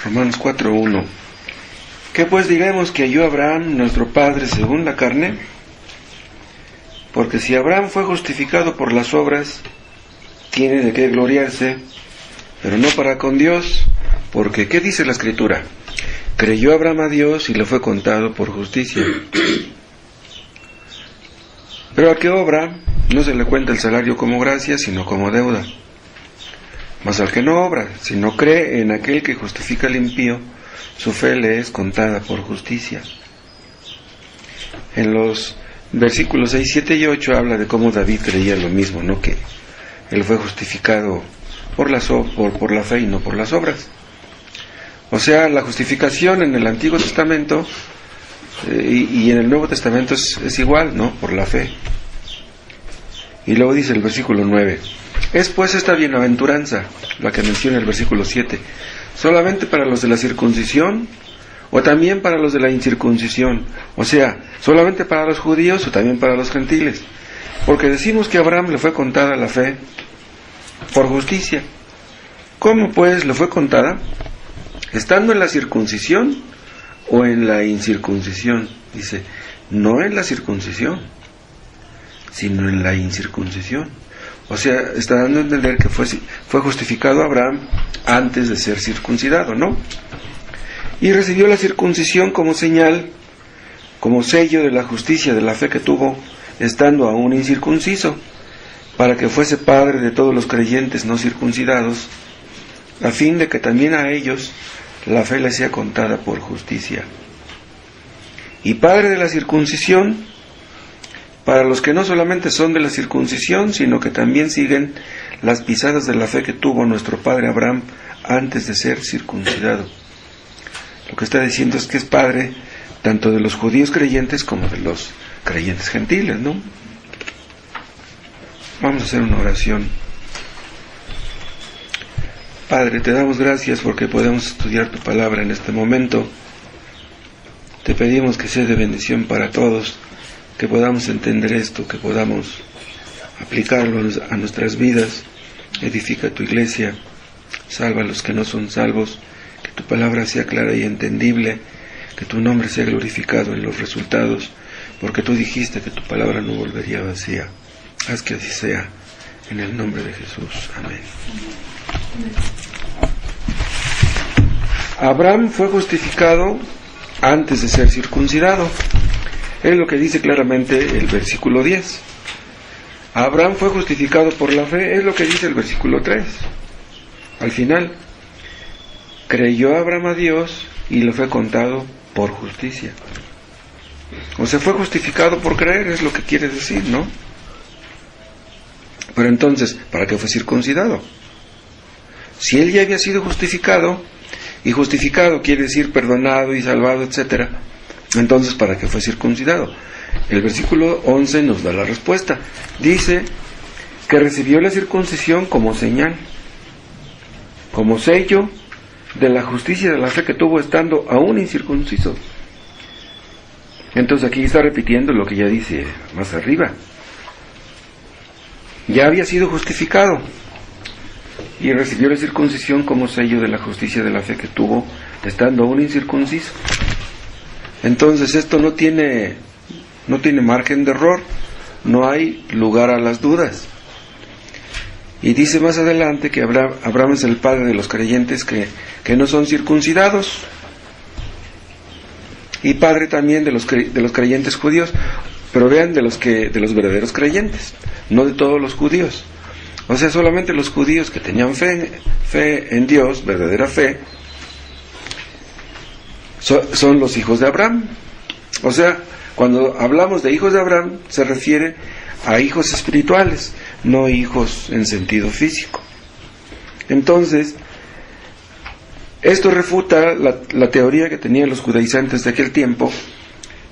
Romanos 4:1. ¿Qué pues diremos que halló Abraham, nuestro padre, según la carne? Porque si Abraham fue justificado por las obras, tiene de qué gloriarse, pero no para con Dios, porque ¿qué dice la Escritura? Creyó Abraham a Dios y le fue contado por justicia. Pero al que obra, no se le cuenta el salario como gracia, sino como deuda. Mas al que no obra, sino cree en aquel que justifica al impío, su fe le es contada por justicia. En los versículos 6, 7 y 8 habla de cómo David creía lo mismo, ¿no? Que él fue justificado por la fe y no por las obras. O sea, la justificación en el Antiguo Testamento y en el Nuevo Testamento es igual, ¿no? Por la fe. Y luego dice el versículo 9: es pues esta bienaventuranza, la que menciona el versículo 7, solamente para los de la circuncisión o también para los de la incircuncisión, o sea, solamente para los judíos o también para los gentiles, porque decimos que a Abraham le fue contada la fe por justicia. ¿Cómo pues le fue contada? ¿Estando en la circuncisión o en la incircuncisión? Dice, no en la circuncisión, sino en la incircuncisión. O sea, está dando a entender que fue justificado Abraham antes de ser circuncidado, ¿no? Y recibió la circuncisión como señal, como sello de la justicia de la fe que tuvo, estando aún incircunciso, para que fuese padre de todos los creyentes no circuncidados, a fin de que también a ellos la fe les sea contada por justicia. Y padre de la circuncisión, para los que no solamente son de la circuncisión, sino que también siguen las pisadas de la fe que tuvo nuestro padre Abraham antes de ser circuncidado. Lo que está diciendo es que es padre tanto de los judíos creyentes como de los creyentes gentiles, ¿no? Vamos a hacer una oración. Padre, te damos gracias porque podemos estudiar tu palabra en este momento. Te pedimos que sea de bendición para todos, que podamos entender esto, que podamos aplicarlo a nuestras vidas. Edifica tu iglesia, salva a los que no son salvos, que tu palabra sea clara y entendible, que tu nombre sea glorificado en los resultados, porque tú dijiste que tu palabra no volvería vacía. Haz que así sea, en el nombre de Jesús. Amén. Abraham fue justificado antes de ser circuncidado. Es lo que dice claramente el versículo 10. Abraham fue justificado por la fe, es lo que dice el versículo 3. Al final, creyó Abraham a Dios y le fue contado por justicia. O sea, fue justificado por creer, es lo que quiere decir, ¿no? Pero entonces, ¿para qué fue circuncidado? Si él ya había sido justificado, y justificado quiere decir perdonado y salvado, etc., entonces, ¿para qué fue circuncidado? El versículo 11 nos da la respuesta. Dice que recibió la circuncisión como señal, como sello de la justicia de la fe que tuvo estando aún incircunciso. Entonces aquí está repitiendo lo que ya dice más arriba. Ya había sido justificado y recibió la circuncisión como sello de la justicia de la fe que tuvo estando aún incircunciso. Entonces esto no tiene margen de error, no hay lugar a las dudas. Y dice más adelante que Abraham es el padre de los creyentes que no son circuncidados, y padre también de los creyentes judíos, pero vean de los verdaderos creyentes, no de todos los judíos. O sea, solamente los judíos que tenían fe en Dios, verdadera fe, son los hijos de Abraham. O sea, cuando hablamos de hijos de Abraham, se refiere a hijos espirituales, no hijos en sentido físico. Entonces, esto refuta la teoría que tenían los judaizantes de aquel tiempo,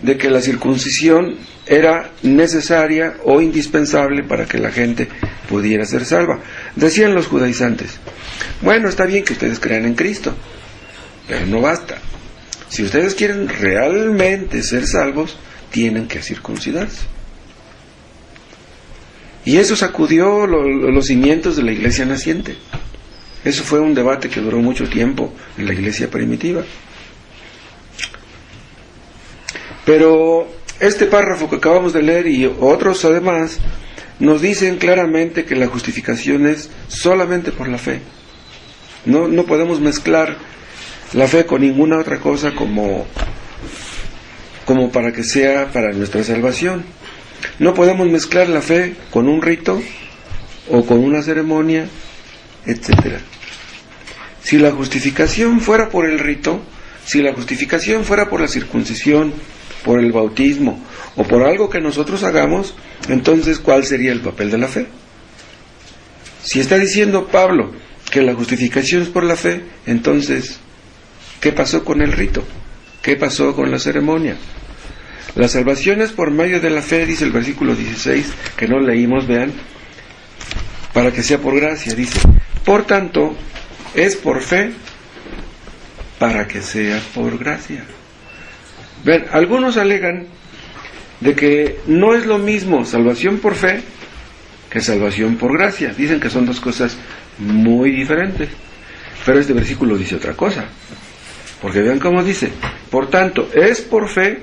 de que la circuncisión era necesaria o indispensable para que la gente pudiera ser salva. Decían los judaizantes, bueno, está bien que ustedes crean en Cristo, pero no basta. Si ustedes quieren realmente ser salvos, tienen que circuncidarse. Y eso sacudió los cimientos de la iglesia naciente. Eso fue un debate que duró mucho tiempo en la iglesia primitiva. Pero este párrafo que acabamos de leer y otros además nos dicen claramente que la justificación es solamente por la fe. No podemos mezclar la fe con ninguna otra cosa como para que sea para nuestra salvación. No podemos mezclar la fe con un rito o con una ceremonia, etcétera. Si la justificación fuera por el rito, si la justificación fuera por la circuncisión, por el bautismo o por algo que nosotros hagamos, entonces ¿cuál sería el papel de la fe? Si está diciendo Pablo que la justificación es por la fe, entonces ¿qué pasó con el rito? ¿Qué pasó con la ceremonia? La salvación es por medio de la fe, dice el versículo 16, que no leímos, vean, para que sea por gracia, dice, por tanto, es por fe, para que sea por gracia. Ven, algunos alegan de que no es lo mismo salvación por fe que salvación por gracia. Dicen que son dos cosas muy diferentes. Pero este versículo dice otra cosa. Porque vean cómo dice, por tanto, es por fe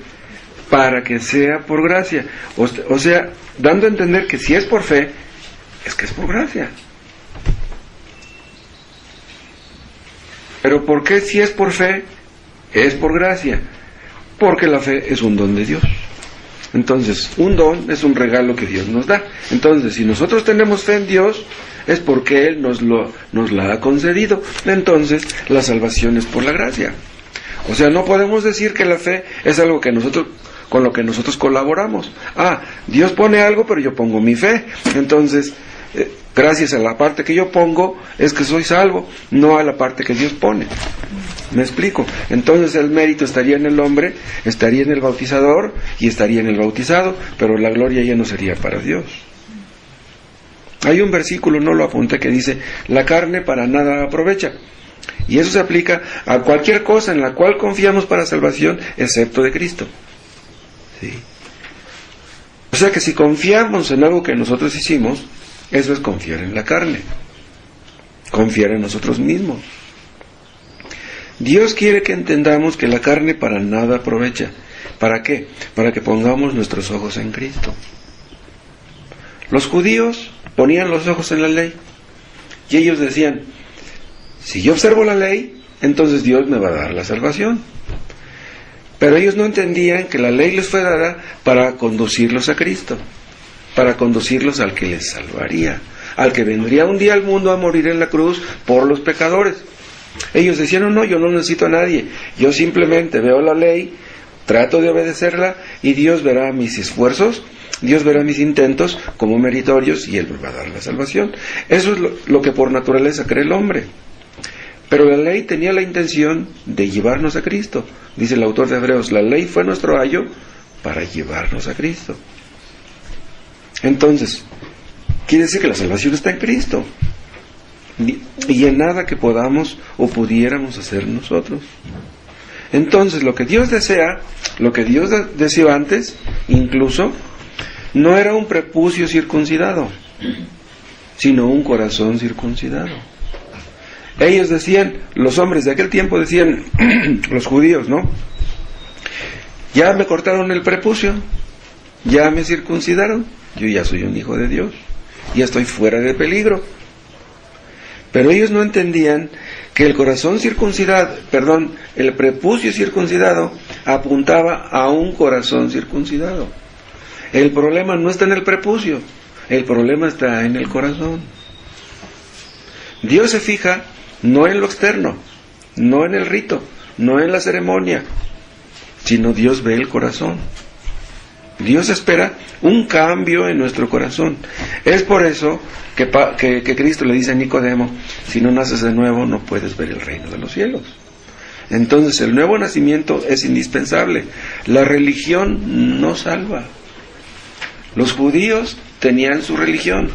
para que sea por gracia. O sea, dando a entender que si es por fe, es que es por gracia. Pero ¿por qué si es por fe, es por gracia? Porque la fe es un don de Dios. Entonces, un don es un regalo que Dios nos da. Entonces, si nosotros tenemos fe en Dios, es porque Él nos la ha concedido. Entonces, la salvación es por la gracia. O sea, no podemos decir que la fe es algo que con lo que nosotros colaboramos. Dios pone algo, pero yo pongo mi fe. Entonces, gracias a la parte que yo pongo, es que soy salvo, no a la parte que Dios pone. ¿Me explico? Entonces el mérito estaría en el hombre, estaría en el bautizador y estaría en el bautizado, pero la gloria ya no sería para Dios. Hay un versículo, no lo apunté, que dice, la carne para nada aprovecha. Y eso se aplica a cualquier cosa en la cual confiamos para salvación, excepto de Cristo. ¿Sí? O sea que si confiamos en algo que nosotros hicimos, eso es confiar en la carne, confiar en nosotros mismos. Dios quiere que entendamos que la carne para nada aprovecha. ¿Para qué? Para que pongamos nuestros ojos en Cristo. Los judíos ponían los ojos en la ley y ellos decían, si yo observo la ley, entonces Dios me va a dar la salvación. Pero ellos no entendían que la ley les fue dada para conducirlos a Cristo, para conducirlos al que les salvaría, al que vendría un día al mundo a morir en la cruz por los pecadores. Ellos decían, no, yo no necesito a nadie, yo simplemente veo la ley, trato de obedecerla y Dios verá mis esfuerzos, Dios verá mis intentos como meritorios y Él me va a dar la salvación. Eso es lo que por naturaleza cree el hombre. Pero la ley tenía la intención de llevarnos a Cristo. Dice el autor de Hebreos, la ley fue nuestro ayo para llevarnos a Cristo. Entonces, quiere decir que la salvación está en Cristo y en nada que podamos o pudiéramos hacer nosotros. Entonces, lo que Dios desea, lo que Dios deseó antes, incluso, no era un prepucio circuncidado, sino un corazón circuncidado. Ellos decían, los hombres de aquel tiempo decían, los judíos, ¿no? Ya me cortaron el prepucio, ya me circuncidaron, yo ya soy un hijo de Dios, ya estoy fuera de peligro. Pero ellos no entendían que el corazón circuncidado, el prepucio circuncidado apuntaba a un corazón circuncidado. El problema no está en el prepucio, el problema está en el corazón. Dios se fija no en lo externo, no en el rito, no en la ceremonia, sino Dios ve el corazón. Dios espera un cambio en nuestro corazón. Es por eso que Cristo le dice a Nicodemo, si no naces de nuevo no puedes ver el reino de los cielos. Entonces el nuevo nacimiento es indispensable. La religión no salva. Los judíos tenían su religión,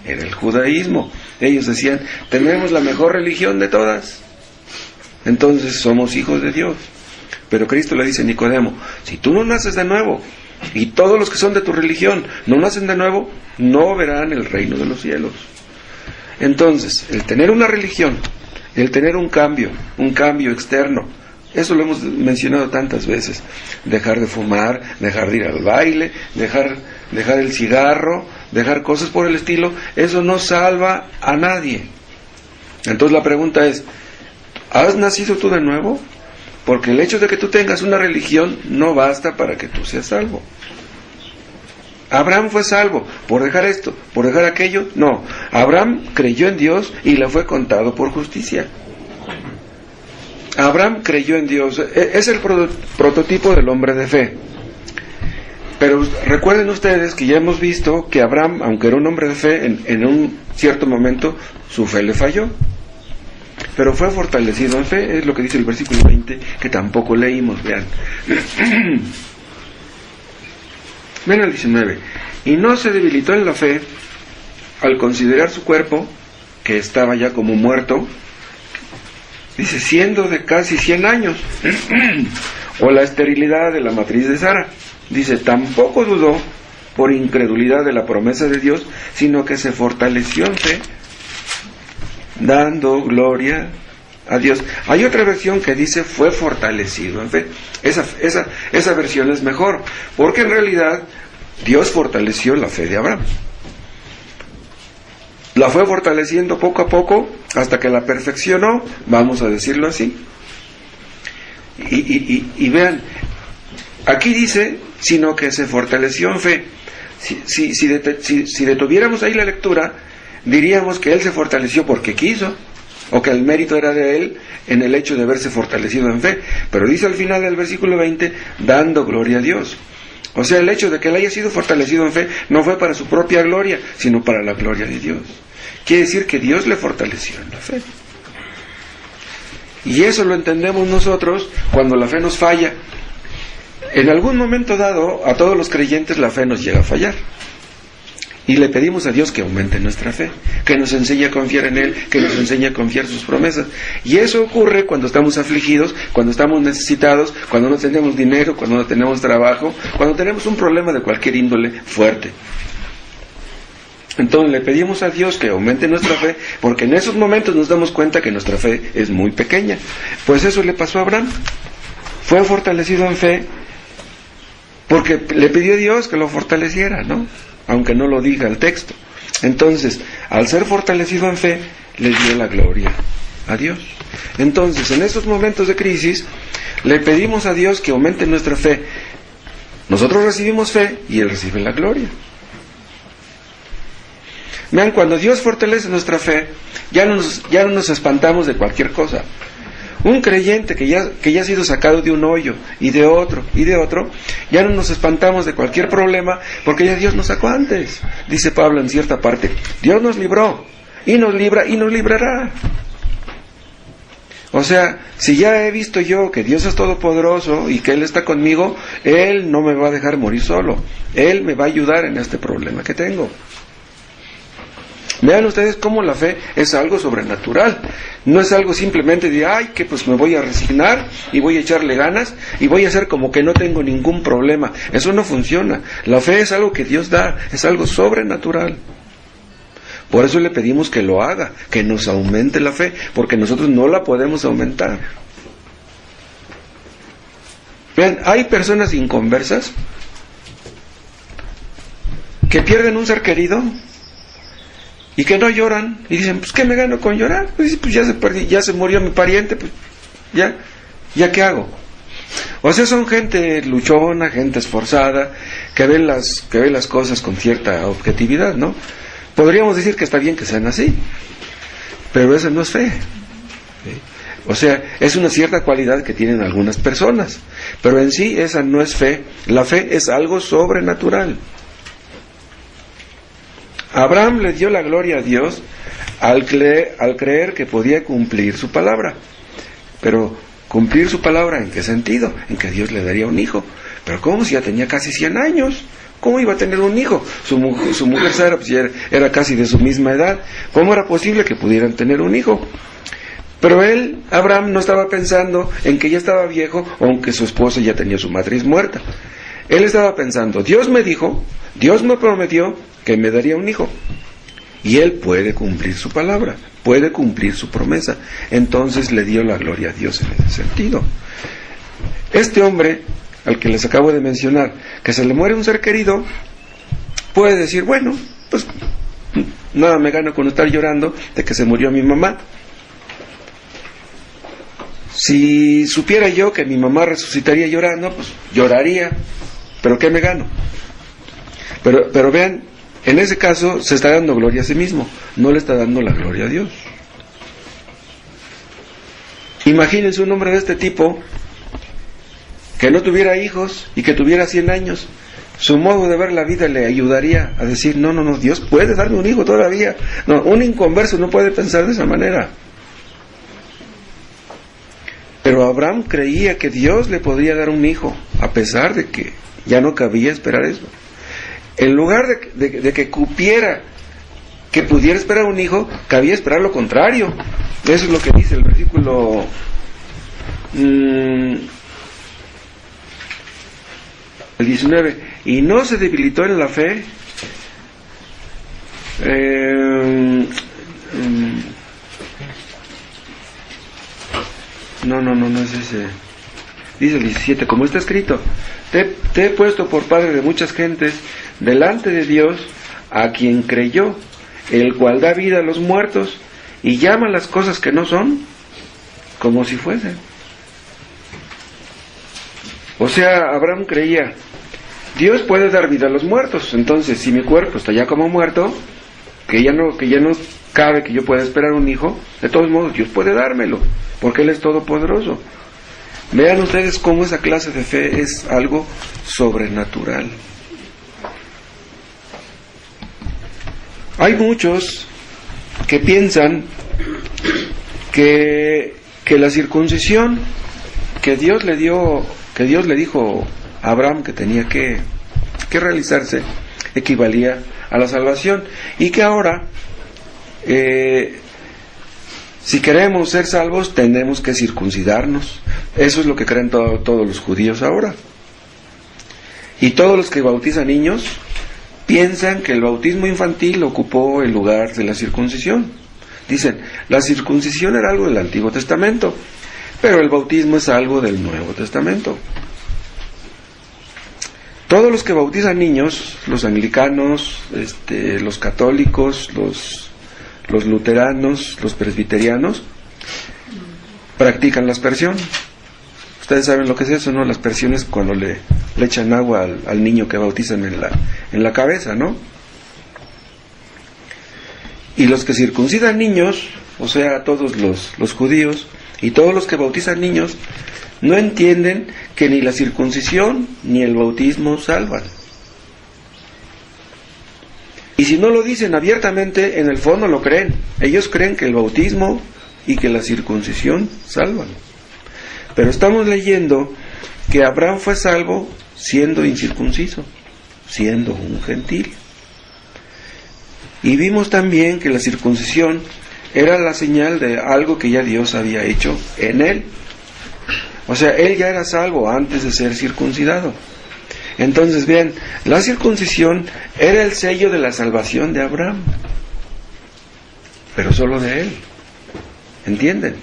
era el judaísmo. Ellos decían, tenemos la mejor religión de todas, entonces somos hijos de Dios. Pero Cristo le dice a Nicodemo, si tú no naces de nuevo, y todos los que son de tu religión no nacen de nuevo, no verán el reino de los cielos. Entonces, el tener una religión, el tener un cambio externo, eso lo hemos mencionado tantas veces, dejar de fumar, dejar de ir al baile, dejar el cigarro, dejar cosas por el estilo, eso no salva a nadie. Entonces la pregunta es, ¿has nacido tú de nuevo? Porque el hecho de que tú tengas una religión no basta para que tú seas salvo. Abraham fue salvo por dejar esto, por dejar aquello. No, Abraham creyó en Dios y le fue contado por justicia. Abraham creyó en Dios, es el prototipo del hombre de fe. Pero recuerden ustedes que ya hemos visto que Abraham, aunque era un hombre de fe, en un cierto momento su fe le falló. Pero fue fortalecido en fe, es lo que dice el versículo 20, que tampoco leímos, vean. Ven al 19. Y no se debilitó en la fe al considerar su cuerpo, que estaba ya como muerto, dice, siendo de casi 100 años, o la esterilidad de la matriz de Sara. Dice, tampoco dudó por incredulidad de la promesa de Dios, sino que se fortaleció en fe, dando gloria a Dios. Hay otra versión que dice fue fortalecido en fe. Esa versión es mejor, porque en realidad Dios fortaleció la fe de Abraham. La fue fortaleciendo poco a poco hasta que la perfeccionó, vamos a decirlo así. Y vean, aquí dice, sino que se fortaleció en fe. Si detuviéramos ahí la lectura, diríamos que él se fortaleció porque quiso, o que el mérito era de él en el hecho de haberse fortalecido en fe. Pero dice al final del versículo 20, dando gloria a Dios. O sea, el hecho de que él haya sido fortalecido en fe no fue para su propia gloria, sino para la gloria de Dios. Quiere decir que Dios le fortaleció en la fe. Y eso lo entendemos nosotros cuando la fe nos falla. En algún momento dado, a todos los creyentes la fe nos llega a fallar. Y le pedimos a Dios que aumente nuestra fe, que nos enseñe a confiar en Él, que nos enseñe a confiar en sus promesas. Y eso ocurre cuando estamos afligidos, cuando estamos necesitados, cuando no tenemos dinero, cuando no tenemos trabajo, cuando tenemos un problema de cualquier índole fuerte. Entonces le pedimos a Dios que aumente nuestra fe, porque en esos momentos nos damos cuenta que nuestra fe es muy pequeña. Pues eso le pasó a Abraham. Fue fortalecido en fe porque le pidió a Dios que lo fortaleciera, ¿no? Aunque no lo diga el texto. Entonces, al ser fortalecido en fe, le dio la gloria a Dios. Entonces, en estos momentos de crisis, le pedimos a Dios que aumente nuestra fe. Nosotros recibimos fe y Él recibe la gloria. Vean, cuando Dios fortalece nuestra fe, ya no nos espantamos de cualquier cosa. Un creyente que ya ha sido sacado de un hoyo y de otro, ya no nos espantamos de cualquier problema porque ya Dios nos sacó antes. Dice Pablo en cierta parte, Dios nos libró y nos libra y nos librará. O sea, si ya he visto yo que Dios es todopoderoso y que Él está conmigo, Él no me va a dejar morir solo. Él me va a ayudar en este problema que tengo. Vean ustedes cómo la fe es algo sobrenatural. No es algo simplemente de, que pues me voy a resignar y voy a echarle ganas y voy a hacer como que no tengo ningún problema. Eso no funciona. La fe es algo que Dios da, es algo sobrenatural. Por eso le pedimos que lo haga, que nos aumente la fe, porque nosotros no la podemos aumentar. Vean, hay personas inconversas que pierden un ser querido y que no lloran, y dicen, pues ¿qué me gano con llorar? Pues ya se murió mi pariente, pues ya ¿qué hago? O sea, son gente luchona, gente esforzada, que ve las cosas con cierta objetividad, ¿no? Podríamos decir que está bien que sean así, pero esa no es fe. ¿Sí? O sea, es una cierta cualidad que tienen algunas personas, pero en sí esa no es fe. La fe es algo sobrenatural. Abraham le dio la gloria a Dios al creer que podía cumplir su palabra. Pero, ¿cumplir su palabra en qué sentido? En que Dios le daría un hijo. Pero ¿cómo si ya tenía casi 100 años? ¿Cómo iba a tener un hijo? Su mujer Sara pues, era casi de su misma edad. ¿Cómo era posible que pudieran tener un hijo? Pero Abraham, no estaba pensando en que ya estaba viejo o en que su esposa ya tenía su matriz muerta. Él estaba pensando, Dios me dijo, Dios me prometió que me daría un hijo. y Él puede cumplir su palabra, puede cumplir su promesa. Entonces le dio la gloria a Dios en ese sentido. Este hombre, al que les acabo de mencionar, que se le muere un ser querido, puede decir, bueno, pues nada me gano con estar llorando de que se murió mi mamá. Si supiera yo que mi mamá resucitaría llorando, pues lloraría, pero ¿qué me gano? Pero vean, en ese caso se está dando gloria a sí mismo, no le está dando la gloria a Dios. Imagínense un hombre de este tipo que no tuviera hijos y que tuviera 100 años. Su modo de ver la vida le ayudaría a decir, no, Dios puede darme un hijo todavía. No, un inconverso no puede pensar de esa manera. Pero Abraham creía que Dios le podría dar un hijo, a pesar de que ya no cabía esperar eso. En lugar de que cupiera que pudiera esperar un hijo, cabía esperar lo contrario. Eso es lo que dice el versículo el 19. Y no se debilitó en la fe. No es ese. Dice el 17, como está escrito, te he puesto por padre de muchas gentes delante de Dios, a quien creyó, el cual da vida a los muertos y llama las cosas que no son como si fuesen. O sea, Abraham creía, Dios puede dar vida a los muertos. Entonces, si mi cuerpo está ya como muerto, que ya no cabe que yo pueda esperar un hijo, de todos modos Dios puede dármelo, porque Él es todopoderoso. Vean ustedes cómo esa clase de fe es algo sobrenatural. Hay muchos que piensan que la circuncisión que Dios le dijo a Abraham que tenía que realizarse equivalía a la salvación, y que ahora si queremos ser salvos tenemos que circuncidarnos. Eso es lo que creen todos los judíos ahora. Y todos los que bautizan niños piensan que el bautismo infantil ocupó el lugar de la circuncisión. Dicen, la circuncisión era algo del Antiguo Testamento, pero el bautismo es algo del Nuevo Testamento. Todos los que bautizan niños, los anglicanos, los católicos, los luteranos, los presbiterianos, practican la aspersión. Ustedes saben lo que es eso, ¿no? La aspersión es cuando le echan agua al niño que bautizan en la cabeza, ¿no? Y los que circuncidan niños, o sea, todos los judíos y todos los que bautizan niños, no entienden que ni la circuncisión ni el bautismo salvan. Y si no lo dicen abiertamente, en el fondo lo creen. Ellos creen que el bautismo y que la circuncisión salvan. Pero estamos leyendo que Abraham fue salvo siendo incircunciso, siendo un gentil. Y vimos también que la circuncisión era la señal de algo que ya Dios había hecho en él. O sea, él ya era salvo antes de ser circuncidado. Entonces, vean, la circuncisión era el sello de la salvación de Abraham, pero solo de él. ¿Entienden?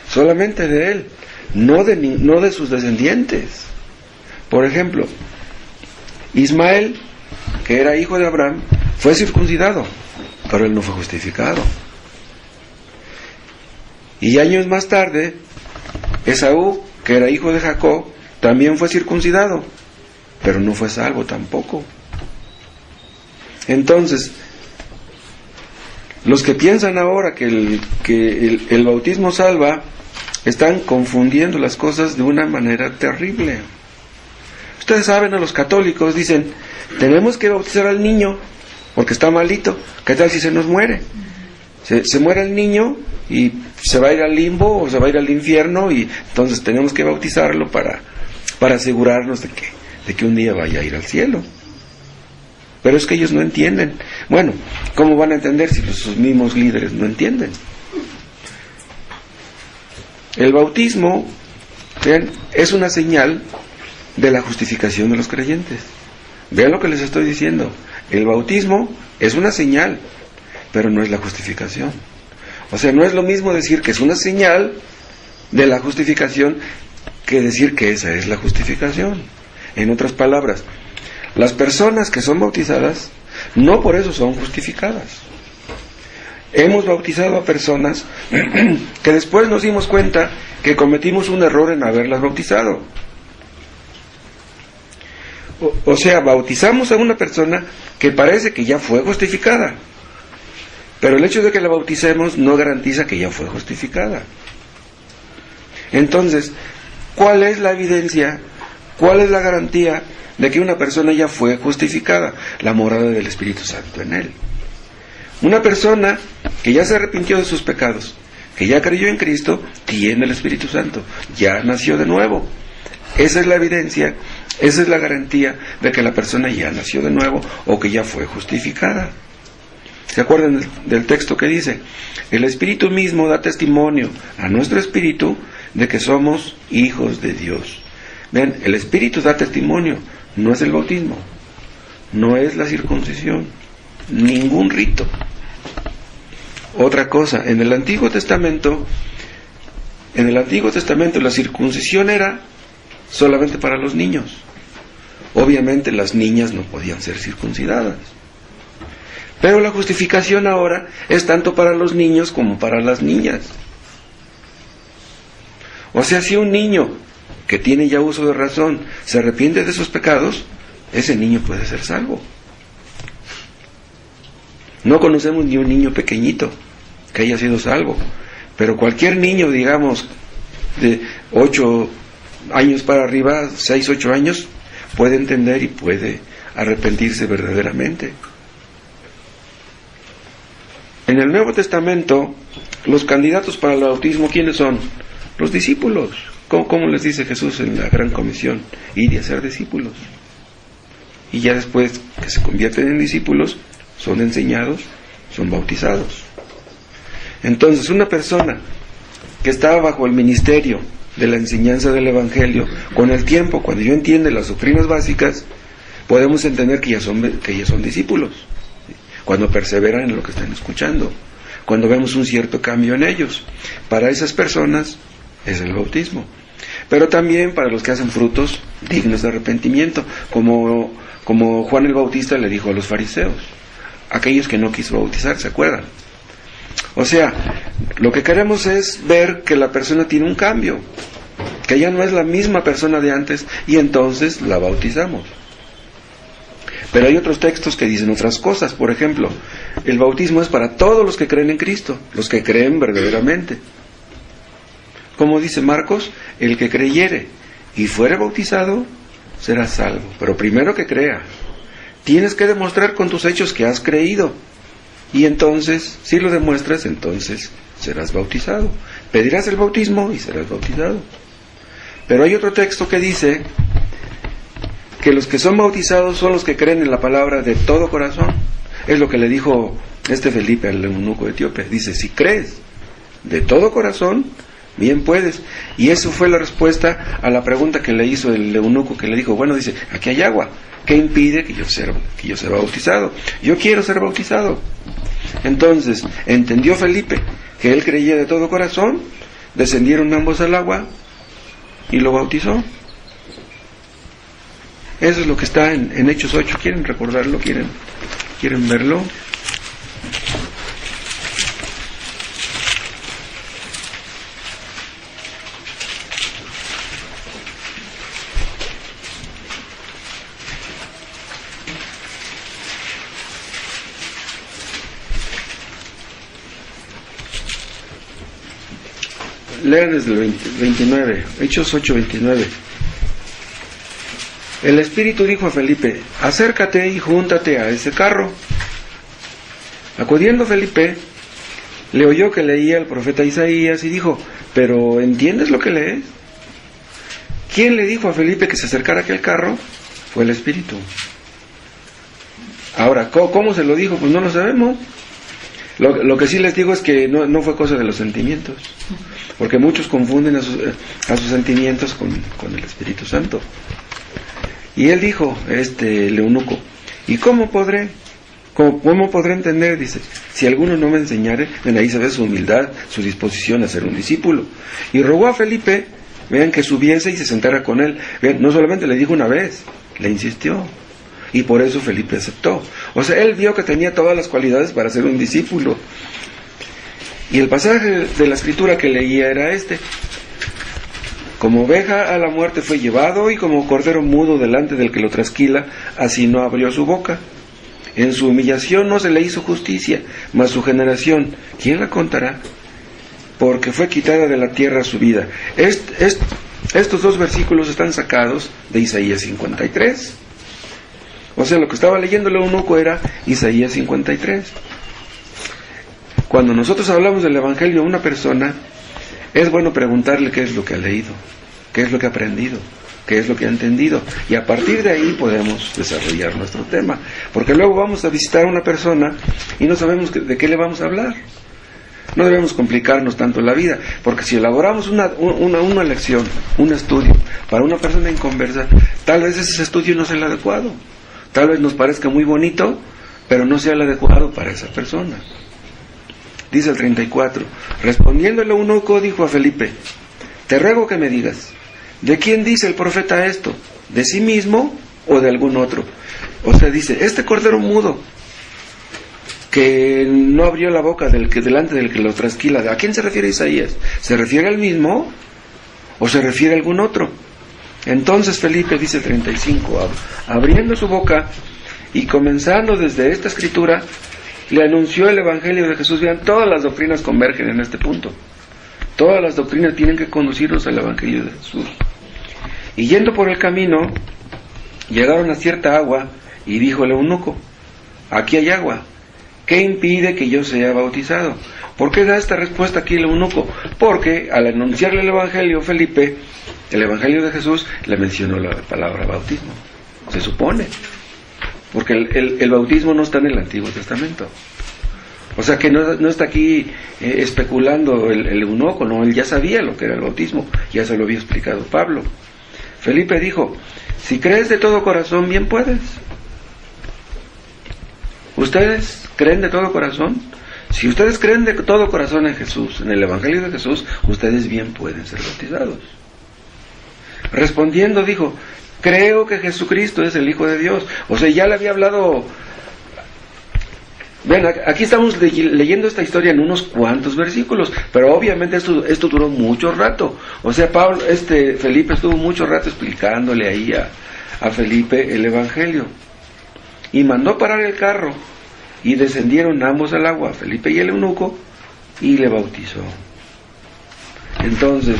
Solamente de él, no de sus descendientes. Por ejemplo, Ismael, que era hijo de Abraham, fue circuncidado, pero él no fue justificado. Y años más tarde, Esaú, que era hijo de Jacob, también fue circuncidado, pero no fue salvo tampoco. Entonces, los que piensan ahora que el bautismo salva, están confundiendo las cosas de una manera terrible. Ustedes saben, a los católicos dicen, tenemos que bautizar al niño porque está malito. ¿Qué tal si se nos muere? Se muere el niño y se va a ir al limbo o se va a ir al infierno, y entonces tenemos que bautizarlo para asegurarnos de que un día vaya a ir al cielo. Pero es que ellos no entienden. Bueno, ¿cómo van a entender si sus mismos líderes no entienden? El bautismo, vean, es una señal de la justificación de los creyentes. Vean lo que les estoy diciendo. El bautismo es una señal pero no es la justificación. O sea, no es lo mismo decir que es una señal de la justificación que decir que esa es la justificación. En otras palabras, las personas que son bautizadas no por eso son justificadas. Hemos bautizado a personas que después nos dimos cuenta que cometimos un error en haberlas bautizado. O sea, bautizamos a una persona que parece que ya fue justificada, pero el hecho de que la bauticemos no garantiza que ya fue justificada. Entonces, ¿cuál es la evidencia? ¿Cuál es la garantía de que una persona ya fue justificada? La morada del Espíritu Santo en él. Una persona que ya se arrepintió de sus pecados, que ya creyó en Cristo, tiene el Espíritu Santo, ya nació de nuevo. Esa es la evidencia, esa es la garantía de que la persona ya nació de nuevo o que ya fue justificada. ¿Se acuerdan del texto que dice? El Espíritu mismo da testimonio a nuestro espíritu de que somos hijos de Dios. Ven, el Espíritu da testimonio, no es el bautismo, no es la circuncisión, ningún rito. Otra cosa, en el Antiguo Testamento la circuncisión era solamente para los niños. Obviamente las niñas no podían ser circuncidadas. Pero la justificación ahora es tanto para los niños como para las niñas. O sea, si un niño que tiene ya uso de razón se arrepiente de sus pecados, ese niño puede ser salvo. No conocemos ni un niño pequeñito que haya sido salvo, pero cualquier niño, digamos, de 8 años para arriba, 6, 8 años, puede entender y puede arrepentirse verdaderamente. En el Nuevo Testamento, los candidatos para el bautismo, ¿quiénes son? Los discípulos. ¿Cómo les dice Jesús en la Gran Comisión? Ir a ser discípulos. Y ya después que se convierten en discípulos, son enseñados, son bautizados. Entonces, una persona que está bajo el ministerio de la enseñanza del Evangelio, con el tiempo, cuando yo entiende las doctrinas básicas, podemos entender que ya son discípulos, cuando perseveran en lo que están escuchando, cuando vemos un cierto cambio en ellos. Para esas personas es el bautismo, pero también para los que hacen frutos dignos de arrepentimiento, como Juan el Bautista le dijo a los fariseos, aquellos que no quiso bautizar, ¿se acuerdan? O sea, lo que queremos es ver que la persona tiene un cambio, que ya no es la misma persona de antes, y entonces la bautizamos. Pero hay otros textos que dicen otras cosas. Por ejemplo, el bautismo es para todos los que creen en Cristo, los que creen verdaderamente. Como dice Marcos, el que creyere y fuere bautizado será salvo. Pero primero que crea, tienes que demostrar con tus hechos que has creído. Y entonces, si lo demuestras, entonces serás bautizado. Pedirás el bautismo y serás bautizado. Pero hay otro texto que dice que los que son bautizados son los que creen en la palabra de todo corazón. Es lo que le dijo Felipe al eunuco etíope. Dice, si crees de todo corazón, bien puedes. Y eso fue la respuesta a la pregunta que le hizo el eunuco, que le dijo, bueno, dice, aquí hay agua, ¿qué impide que yo sea bautizado? Yo quiero ser bautizado. Entonces, entendió Felipe que él creía de todo corazón, descendieron ambos al agua y lo bautizó. Eso es lo que está en Hechos 8. ¿Quieren recordarlo? ¿Quieren verlo? Lean desde el 29, Hechos 8, 29. El Espíritu dijo a Felipe, acércate y júntate a ese carro. Acudiendo Felipe, le oyó que leía el profeta Isaías y dijo, ¿pero entiendes lo que lees? ¿Quién le dijo a Felipe que se acercara a aquel carro? Fue el Espíritu. Ahora, ¿cómo se lo dijo? Pues no lo sabemos. Lo que sí les digo es que no fue cosa de los sentimientos, porque muchos confunden a sus sentimientos con el Espíritu Santo. Y él dijo, el eunuco, ¿y cómo podré ¿Cómo podré entender? Dice, si alguno no me enseñare, ven, ahí se ve su humildad, su disposición a ser un discípulo. Y rogó a Felipe, vean, que subiese y se sentara con él. Vean, no solamente le dijo una vez, le insistió. Y por eso Felipe aceptó. O sea, él vio que tenía todas las cualidades para ser un discípulo. Y el pasaje de la escritura que leía era este: como oveja a la muerte fue llevado, y como cordero mudo delante del que lo trasquila, así no abrió su boca. En su humillación no se le hizo justicia, mas su generación, ¿quién la contará? Porque fue quitada de la tierra su vida. Estos dos versículos están sacados de Isaías 53. O sea, lo que estaba leyendo el eunuco era Isaías 53. Cuando nosotros hablamos del Evangelio a una persona, es bueno preguntarle qué es lo que ha leído, qué es lo que ha aprendido, qué es lo que ha entendido, y a partir de ahí podemos desarrollar nuestro tema, porque luego vamos a visitar a una persona y no sabemos de qué le vamos a hablar. No debemos complicarnos tanto la vida, porque si elaboramos una lección, un estudio para una persona inconversa, tal vez ese estudio no sea el adecuado, tal vez nos parezca muy bonito, pero no sea el adecuado para esa persona. Dice el 34, respondiendo el eunuco dijo a Felipe, te ruego que me digas, ¿de quién dice el profeta esto? ¿De sí mismo o de algún otro? O sea, dice, este cordero mudo, que no abrió la boca delante del que lo trasquila, ¿a quién se refiere Isaías? ¿Se refiere al mismo o se refiere a algún otro? Entonces Felipe, dice el 35, abriendo su boca y comenzando desde esta escritura, le anunció el Evangelio de Jesús. Vean, todas las doctrinas convergen en este punto. Todas las doctrinas tienen que conducirnos al Evangelio de Jesús. Y yendo por el camino, llegaron a cierta agua, y dijo el eunuco, aquí hay agua, ¿qué impide que yo sea bautizado? ¿Por qué da esta respuesta aquí el eunuco? Porque al anunciarle el Evangelio, Felipe, el Evangelio de Jesús, le mencionó la palabra bautismo. Se supone. Porque el bautismo no está en el Antiguo Testamento. O sea que no está aquí especulando el eunuco, no, él ya sabía lo que era el bautismo, ya se lo había explicado Pablo. Felipe dijo, si crees de todo corazón, bien puedes. ¿Ustedes creen de todo corazón? Si ustedes creen de todo corazón en Jesús, en el Evangelio de Jesús, ustedes bien pueden ser bautizados. Respondiendo dijo, creo que Jesucristo es el Hijo de Dios. O sea, ya le había hablado. Ven, aquí estamos leyendo esta historia en unos cuantos versículos, pero obviamente esto duró mucho rato. O sea, Felipe estuvo mucho rato explicándole ahí a Felipe el Evangelio. Y mandó parar el carro, y descendieron ambos al agua, Felipe y el eunuco, y le bautizó. Entonces,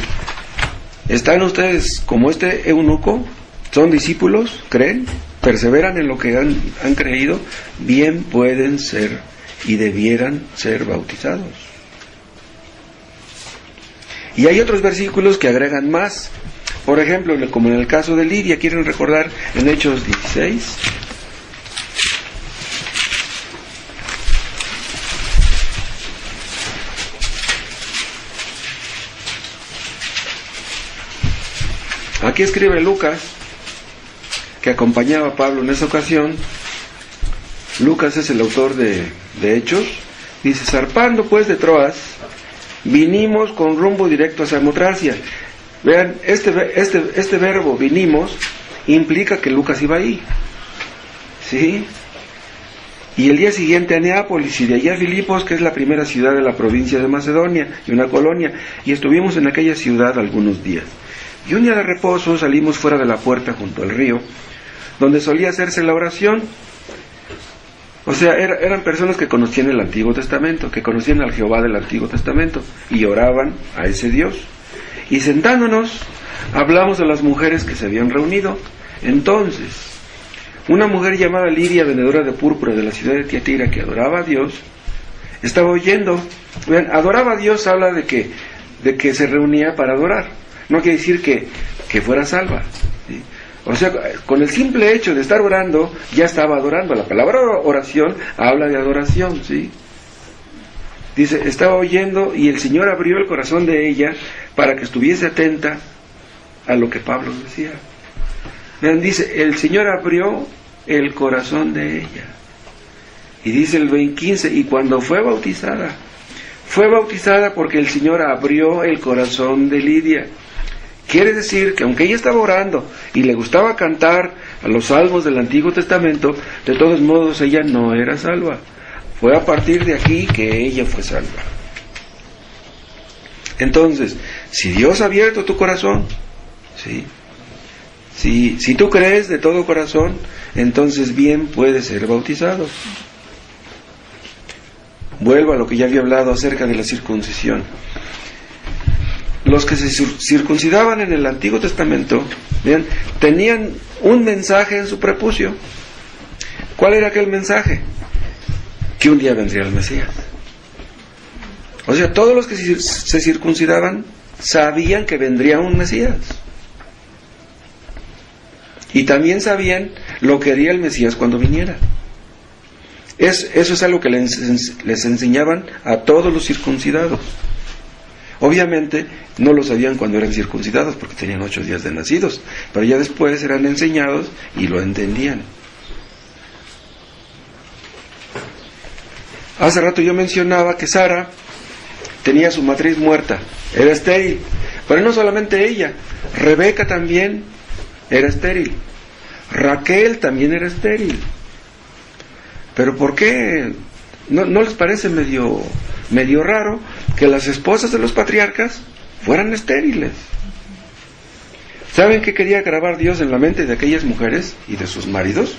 ¿están ustedes como este eunuco? ¿Son discípulos? ¿Creen? ¿Perseveran en lo que han creído? Bien pueden ser y debieran ser bautizados. Y hay otros versículos que agregan más. Por ejemplo, como en el caso de Lidia, ¿quieren recordar en Hechos 16? Aquí escribe Lucas, que acompañaba a Pablo en esa ocasión. Lucas es el autor de Hechos. Dice, zarpando pues de Troas, vinimos con rumbo directo a Samotracia. Vean, este verbo vinimos implica que Lucas iba ahí, ¿sí? Y el día siguiente a Neápolis, y de allá a Filipos, que es la primera ciudad de la provincia de Macedonia y una colonia, y estuvimos en aquella ciudad algunos días. Y un día de reposo salimos fuera de la puerta junto al río, donde solía hacerse la oración. O sea, eran personas que conocían el Antiguo Testamento, que conocían al Jehová del Antiguo Testamento, y oraban a ese Dios. Y sentándonos, hablamos de las mujeres que se habían reunido. Entonces, una mujer llamada Lidia, vendedora de púrpura de la ciudad de Tiatira, que adoraba a Dios, estaba oyendo. Vean, adoraba a Dios habla de que se reunía para adorar. No quiere decir que fuera salva, ¿sí? O sea, con el simple hecho de estar orando, ya estaba adorando. La palabra oración habla de adoración, ¿sí? Dice, estaba oyendo y el Señor abrió el corazón de ella para que estuviese atenta a lo que Pablo decía. Vean, dice, el Señor abrió el corazón de ella. Y dice el 15, y cuando fue bautizada porque el Señor abrió el corazón de Lidia. Quiere decir que aunque ella estaba orando y le gustaba cantar a los salmos del Antiguo Testamento, de todos modos ella no era salva. Fue a partir de aquí que ella fue salva. Entonces, si Dios ha abierto tu corazón, ¿sí? Si tú crees de todo corazón, entonces bien puedes ser bautizado. Vuelvo a lo que ya había hablado acerca de la circuncisión. Los que se circuncidaban en el Antiguo Testamento, ¿bien?, tenían un mensaje en su prepucio. ¿Cuál era aquel mensaje? Que un día vendría el Mesías. O sea, todos los que se circuncidaban sabían que vendría un Mesías. Y también sabían lo que haría el Mesías cuando viniera. Eso es algo que les enseñaban a todos los circuncidados. Obviamente no lo sabían cuando eran circuncidados porque tenían 8 días de nacidos, pero ya después eran enseñados y lo entendían. Hace rato yo mencionaba que Sara tenía su matriz muerta, era estéril, pero no solamente ella, Rebeca también era estéril, Raquel también era estéril. Pero ¿por qué? ¿No les parece medio raro que las esposas de los patriarcas fueran estériles? ¿Saben qué quería grabar Dios en la mente de aquellas mujeres y de sus maridos?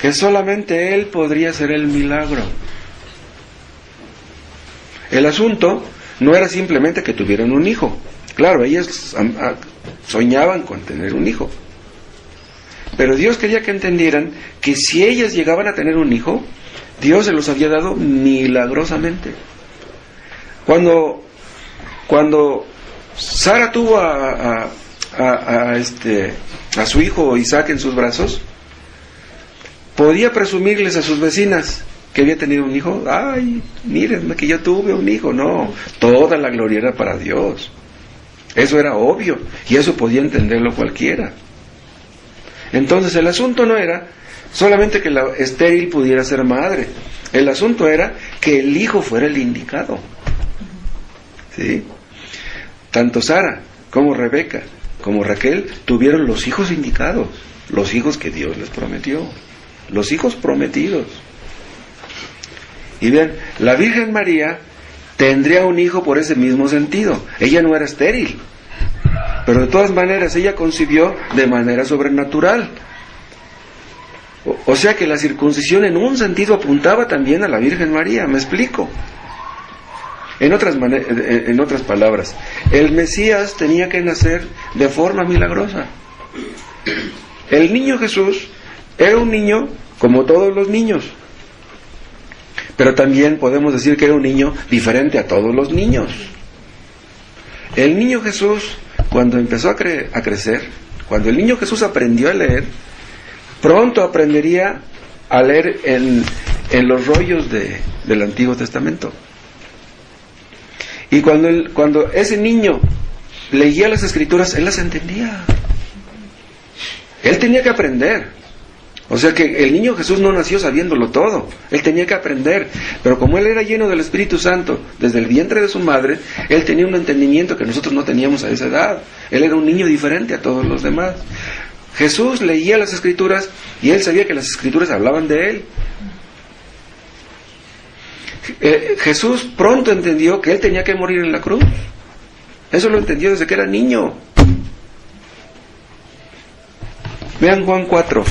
Que solamente Él podría hacer el milagro. El asunto no era simplemente que tuvieran un hijo. Claro, ellas soñaban con tener un hijo. Pero Dios quería que entendieran que si ellas llegaban a tener un hijo, Dios se los había dado milagrosamente. Cuando Sara tuvo a su hijo Isaac en sus brazos, podía presumirles a sus vecinas que había tenido un hijo. Ay, mírenme que yo tuve un hijo. No, toda la gloria era para Dios. Eso era obvio y eso podía entenderlo cualquiera. Entonces el asunto no era solamente que la estéril pudiera ser madre. El asunto era que el hijo fuera el indicado. ¿Sí? Tanto Sara como Rebeca como Raquel tuvieron los hijos indicados, los hijos que Dios les prometió, los hijos prometidos. Y bien, la Virgen María tendría un hijo por ese mismo sentido. Ella no era estéril, pero de todas maneras ella concibió de manera sobrenatural. O sea que la circuncisión en un sentido apuntaba también a la Virgen María. ¿Me explico? En otras palabras, el Mesías tenía que nacer de forma milagrosa. El niño Jesús era un niño como todos los niños, pero también podemos decir que era un niño diferente a todos los niños. El niño Jesús, cuando empezó a crecer, cuando el niño Jesús aprendió a leer, pronto aprendería a leer en los rollos del Antiguo Testamento. Y cuando ese niño leía las Escrituras, él las entendía. Él tenía que aprender. O sea que el niño Jesús no nació sabiéndolo todo. Él tenía que aprender. Pero como él era lleno del Espíritu Santo desde el vientre de su madre, él tenía un entendimiento que nosotros no teníamos a esa edad. Él era un niño diferente a todos los demás. Jesús leía las Escrituras y él sabía que las Escrituras hablaban de él. Jesús pronto entendió que él tenía que morir en la cruz. Eso lo entendió desde que era niño. Vean Juan 4.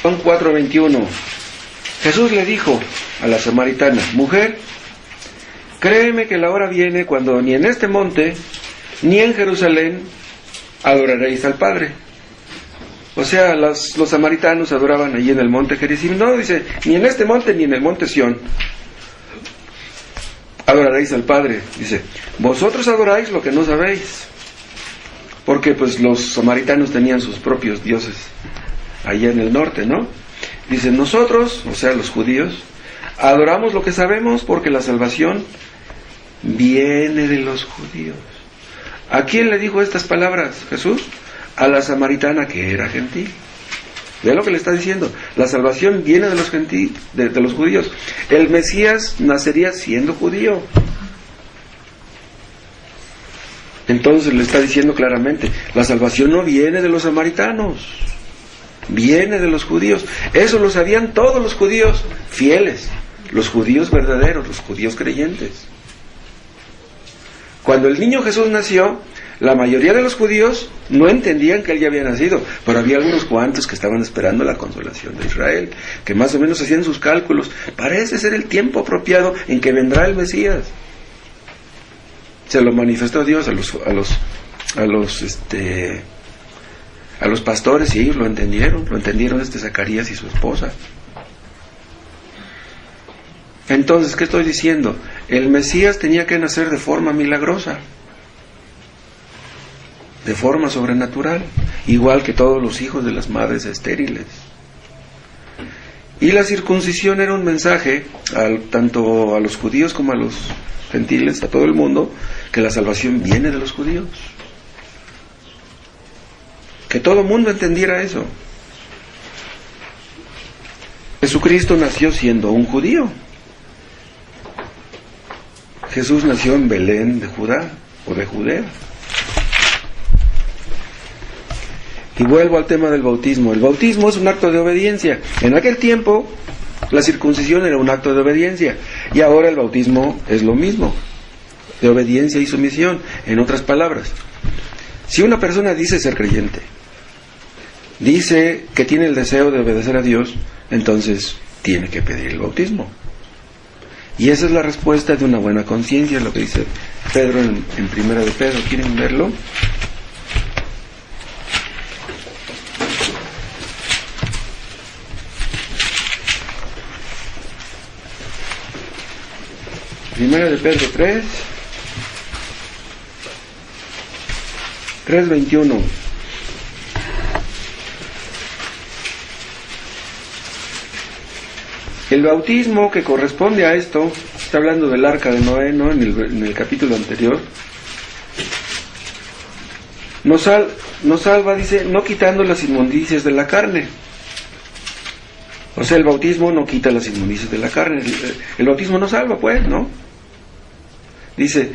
Juan 4:21. Jesús le dijo a la samaritana: mujer, créeme que la hora viene cuando ni en este monte ni en Jerusalén adoraréis al Padre. O sea, los samaritanos adoraban allí en el monte Gerizim. No, dice, ni en este monte ni en el monte Sión adoraréis al Padre. Dice, vosotros adoráis lo que no sabéis. Porque pues los samaritanos tenían sus propios dioses allá en el norte, ¿no? Dice, nosotros, o sea, los judíos, adoramos lo que sabemos porque la salvación viene de los judíos. ¿A quién le dijo estas palabras Jesús? A la samaritana que era gentil. Ve lo que le está diciendo. La salvación viene de los de los judíos. El Mesías nacería siendo judío. Entonces le está diciendo claramente, la salvación no viene de los samaritanos, viene de los judíos. Eso lo sabían todos los judíos fieles, los judíos verdaderos, los judíos creyentes. Cuando el niño Jesús nació, la mayoría de los judíos no entendían que él ya había nacido, pero había algunos cuantos que estaban esperando la consolación de Israel, que más o menos hacían sus cálculos. Parece ser el tiempo apropiado en que vendrá el Mesías. Se lo manifestó Dios a los pastores, y ellos lo entendieron Zacarías y su esposa. Entonces, ¿qué estoy diciendo? El Mesías tenía que nacer de forma milagrosa, de forma sobrenatural, igual que todos los hijos de las madres estériles. Y la circuncisión era un mensaje tanto a los judíos como a los gentiles, a todo el mundo, que la salvación viene de los judíos. Que todo el mundo entendiera eso. Jesucristo nació siendo un judío. Jesús nació en Belén de Judá o de Judea. Y vuelvo al tema del bautismo. El bautismo es un acto de obediencia. En aquel tiempo la circuncisión era un acto de obediencia, y ahora el bautismo es lo mismo, de obediencia y sumisión. En otras palabras, si una persona dice ser creyente, dice que tiene el deseo de obedecer a Dios, entonces tiene que pedir el bautismo. Y esa es la respuesta de una buena conciencia, lo que dice Pedro en Primera de Pedro. ¿Quieren verlo? Primera de Pedro 3:21. El bautismo que corresponde a esto, está hablando del arca de Noé, ¿no? En el capítulo anterior, nos salva, dice, no quitando las inmundicias de la carne. O sea, el bautismo no quita las inmundicias de la carne. El bautismo no salva, pues, ¿no? Dice,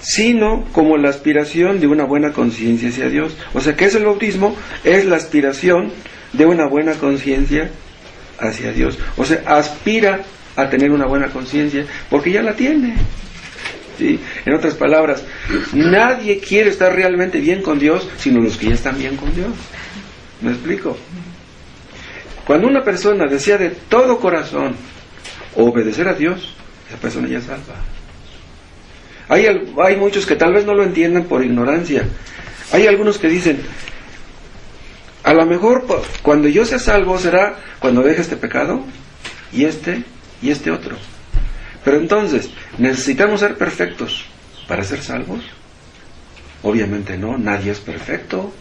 sino como la aspiración de una buena conciencia hacia Dios. O sea, ¿qué es el bautismo? Es la aspiración de una buena conciencia hacia Dios. O sea, aspira a tener una buena conciencia porque ya la tiene. ¿Sí? En otras palabras, nadie quiere estar realmente bien con Dios sino los que ya están bien con Dios. ¿Me explico? Cuando una persona desea de todo corazón obedecer a Dios, esa persona ya es salva. Hay muchos que tal vez no lo entiendan por ignorancia. Hay algunos que dicen, a lo mejor cuando yo sea salvo será cuando deje este pecado y este otro. Pero entonces, ¿necesitamos ser perfectos para ser salvos? Obviamente no, nadie es perfecto.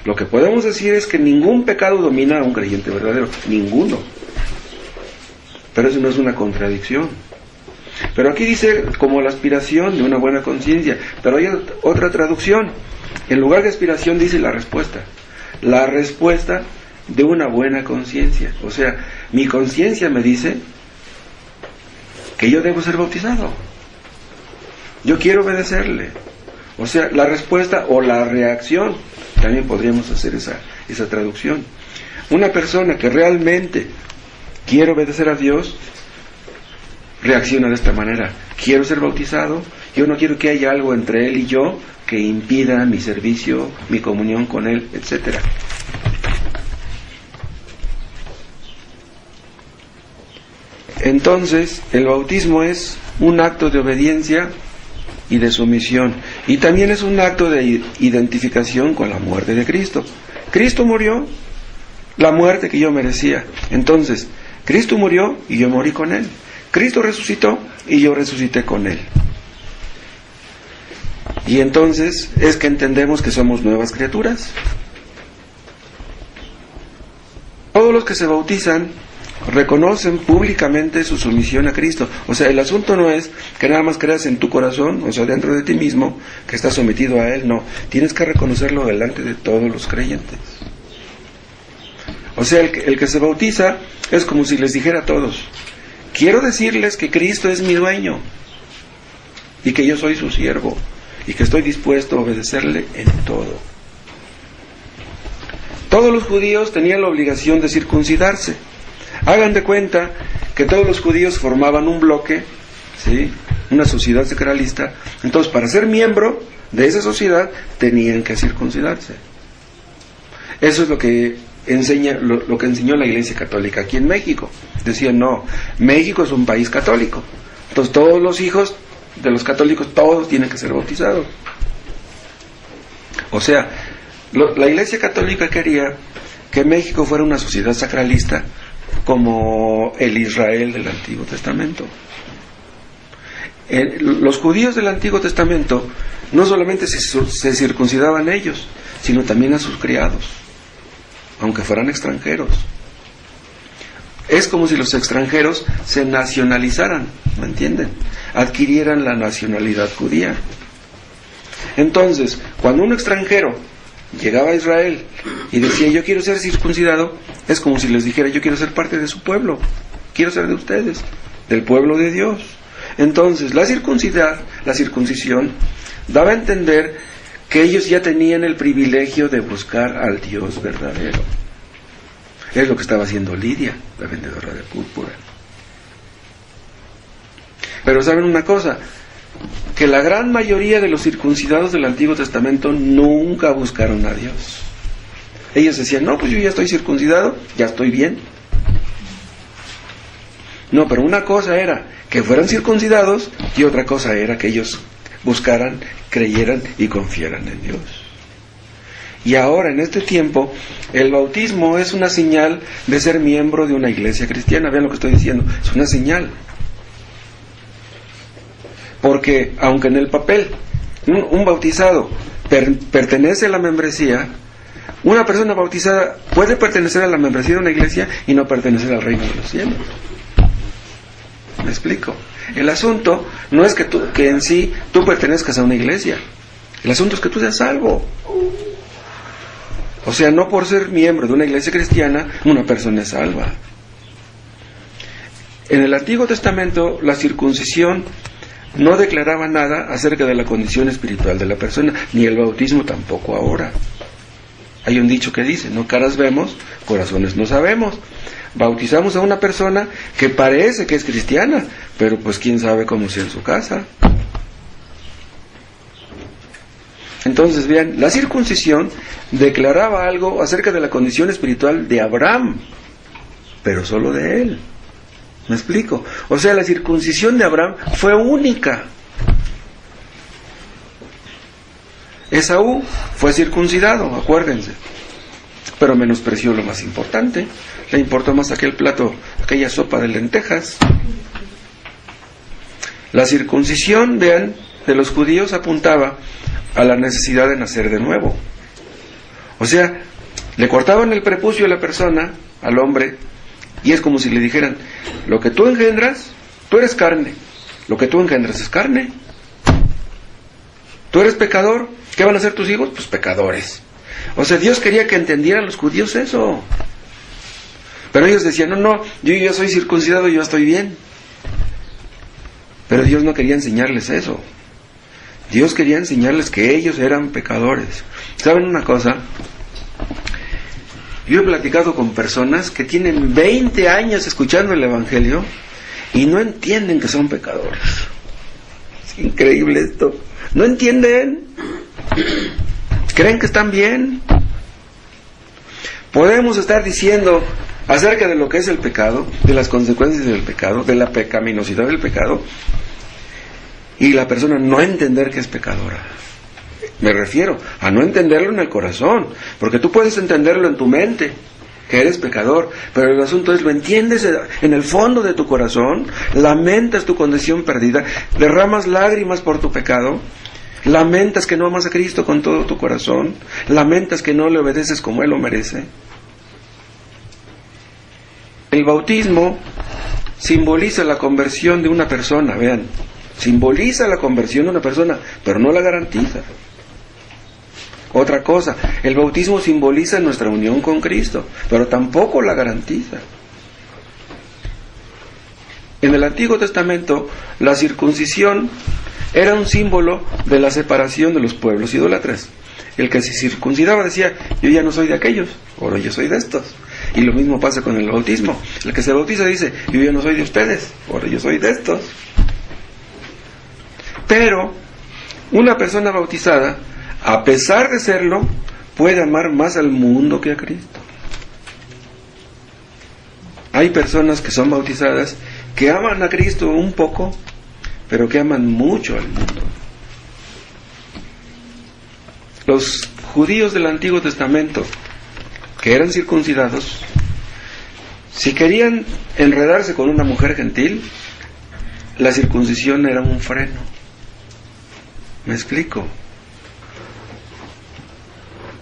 Lo que podemos decir es que ningún pecado domina a un creyente verdadero, ninguno. Pero eso no es una contradicción. Pero aquí dice como la aspiración de una buena conciencia, pero hay otra traducción. En lugar de aspiración dice la respuesta de una buena conciencia. O sea, mi conciencia me dice que yo debo ser bautizado, yo quiero obedecerle. O sea, la respuesta o la reacción, también podríamos hacer esa traducción. Una persona que realmente quiere obedecer a Dios reacciona de esta manera: quiero ser bautizado, yo no quiero que haya algo entre Él y yo que impida mi servicio, mi comunión con Él, etc. Entonces, el bautismo es un acto de obediencia y de sumisión, y también es un acto de identificación con la muerte de Cristo. Cristo murió la muerte que yo merecía, entonces Cristo murió y yo morí con Él. Cristo resucitó y yo resucité con Él. Y entonces es que entendemos que somos nuevas criaturas. Todos los que se bautizan reconocen públicamente su sumisión a Cristo. O sea, el asunto no es que nada más creas en tu corazón, o sea, dentro de ti mismo, que estás sometido a Él, no. Tienes que reconocerlo delante de todos los creyentes. O sea, el que se bautiza es como si les dijera a todos: quiero decirles que Cristo es mi dueño, y que yo soy su siervo, y que estoy dispuesto a obedecerle en todo. Todos los judíos tenían la obligación de circuncidarse. Hagan de cuenta que todos los judíos formaban un bloque, ¿sí?, una sociedad sacralista. Entonces, para ser miembro de esa sociedad, tenían que circuncidarse. Eso es lo que enseñó la Iglesia Católica aquí en México. Decían: no, México es un país católico, entonces todos los hijos de los católicos, todos tienen que ser bautizados. O sea, la Iglesia Católica quería que México fuera una sociedad sacralista como el Israel del Antiguo Testamento. Los judíos del Antiguo Testamento no solamente se circuncidaban ellos, sino también a sus criados, aunque fueran extranjeros. Es como si los extranjeros se nacionalizaran, ¿me entienden? Adquirieran la nacionalidad judía. Entonces, cuando un extranjero llegaba a Israel y decía: yo quiero ser circuncidado, es como si les dijera: yo quiero ser parte de su pueblo, quiero ser de ustedes, del pueblo de Dios. Entonces, la circuncisión daba a entender que ellos ya tenían el privilegio de buscar al Dios verdadero. Es lo que estaba haciendo Lidia, la vendedora de púrpura. Pero ¿saben una cosa? Que la gran mayoría de los circuncidados del Antiguo Testamento nunca buscaron a Dios. Ellos decían: no, pues yo ya estoy circuncidado, ya estoy bien. No, pero una cosa era que fueran circuncidados y otra cosa era que ellos buscaran, creyeran y confiaran en Dios. Y ahora, en este tiempo, el bautismo es una señal de ser miembro de una iglesia cristiana. Vean lo que estoy diciendo, es una señal. Porque aunque en el papel un bautizado pertenece a la membresía, una persona bautizada puede pertenecer a la membresía de una iglesia y no pertenecer al reino de los cielos. ¿Me explico? El asunto no es que en sí tú pertenezcas a una iglesia. El asunto es que tú seas salvo. O sea, no por ser miembro de una iglesia cristiana una persona es salva. En el Antiguo Testamento la circuncisión no declaraba nada acerca de la condición espiritual de la persona, ni el bautismo tampoco ahora. Hay un dicho que dice: no caras vemos, corazones no sabemos. Bautizamos a una persona que parece que es cristiana, pero pues quién sabe cómo sea en su casa. Entonces, vean, la circuncisión declaraba algo acerca de la condición espiritual de Abraham, pero solo de él. ¿Me explico? O sea, la circuncisión de Abraham fue única. Esaú fue circuncidado, acuérdense, pero menospreció lo más importante. Le importó más aquel plato, aquella sopa de lentejas. La circuncisión, vean, de los judíos apuntaba a la necesidad de nacer de nuevo. O sea, le cortaban el prepucio a la persona, al hombre, y es como si le dijeran: lo que tú engendras, tú eres carne, lo que tú engendras es carne. Tú eres pecador, ¿qué van a hacer tus hijos? Pues pecadores. O sea, Dios quería que entendieran los judíos eso. Pero ellos decían: no, yo ya soy circuncidado, yo estoy bien. Pero Dios no quería enseñarles eso. Dios quería enseñarles que ellos eran pecadores. ¿Saben una cosa? Yo he platicado con personas que tienen 20 años escuchando el Evangelio y no entienden que son pecadores. Es increíble esto. No entienden. Creen que están bien. Podemos estar diciendo acerca de lo que es el pecado, de las consecuencias del pecado, de la pecaminosidad del pecado, y la persona no entender que es pecadora. Me refiero a no entenderlo en el corazón, porque tú puedes entenderlo en tu mente, que eres pecador, pero el asunto es, lo entiendes en el fondo de tu corazón, lamentas tu condición perdida, derramas lágrimas por tu pecado, lamentas que no amas a Cristo con todo tu corazón, lamentas que no le obedeces como Él lo merece. El bautismo simboliza la conversión de una persona, vean, simboliza la conversión de una persona, pero no la garantiza. Otra cosa, el bautismo simboliza nuestra unión con Cristo, pero tampoco la garantiza. En el Antiguo Testamento, la circuncisión era un símbolo de la separación de los pueblos idólatras. El que se circuncidaba decía, yo ya no soy de aquellos, ahora yo soy de estos. Y lo mismo pasa con el bautismo. El que se bautiza dice, yo ya no soy de ustedes, ahora yo soy de estos. Pero una persona bautizada, a pesar de serlo, puede amar más al mundo que a Cristo. Hay personas que son bautizadas que aman a Cristo un poco, pero que aman mucho al mundo. Los judíos del Antiguo Testamento, que eran circuncidados, si querían enredarse con una mujer gentil, la circuncisión era un freno. ¿Me explico?